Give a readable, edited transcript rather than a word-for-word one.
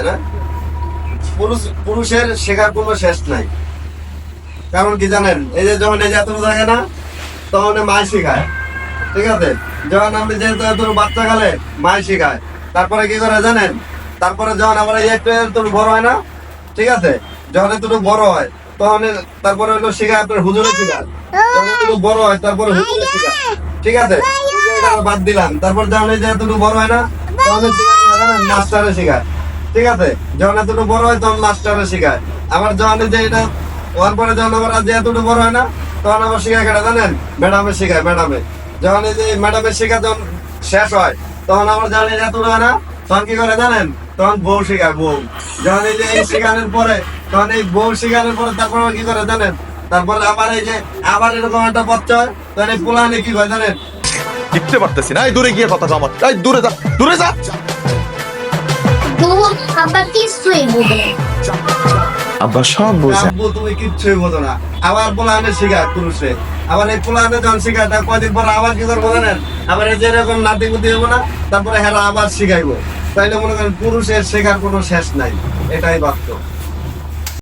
না? পুরুষের শেখার কোনো শেষ নাই। কারণ কি জানেন, এই যে যখন এই যে এত থাকে না, তখন মায় শিখায়। ঠিক আছে, যখন আপনি যেহেতু এত বাচ্চা কালে মায় শিখায়, তারপরে কি করে জানেন, তারপরে যখন আবার এই একটু একটু বড় হয় না, ঠিক আছে, যখন একটু বড় হয় তখন তারপরে হলো শিখায় আপনার হুজুরে শিখায়। যখন একটু বড় হয় তারপরে হুজুরে শিখায়। ঠিক আছে, এটা বাদ দিলাম। তারপর যখন এই যে এতটুকু বড় হয় না, তখন মাস্টারে শিখায়। ঠিক আছে, যখন এতটুকু বড় হয় তখন মাস্টারে শিখায়। আবার যখন এই যে এটা হওয়ার পরে যখন আবার যে এতটুকু বড় হয় না, তখন আবার শিখায় কেটে জানেন, ম্যাডামে শিখায়। ম্যাডামে যখন এই যে ম্যাডামের শিখা যখন শেষ হয়, তখন আবার যখন এই যে এতটুকু হয় না, তখন কি করে জানেন, তখন বউ শিখায়। বউ যখন এই যে এই শিখানোর পরে, তখন এই বউ শিখানোর পরে তারপর কি করে জানেন, তারপরে আবার এই যে আবার এরকম একটা বাচ্চা হয়, তখন এই পোলানে কি হয় জানেন, টিকতে পারতেছি না। এই দূরে গিয়ে কথা আমার, এই দূরে যা, দূরে যা। আব্বা কিছুই বুঝে না। আব্বা সব বোঝে। আব্বু তুমি কিচ্ছুই বোঝো না। আবার পোলানে শিখায় পুরুষে। আবার এই পোলানে যখন শিখায়, তার কয়দিন পর আবার কি করবো জানেন, আবার এই যে এরকম নাতি পুতি হবো না, তারপরে হেরা আবার শিখাইবো। তাইলে মনে করেন পুরুষের শেখার কোনো শেষ নাই, এটাই বাস্তব।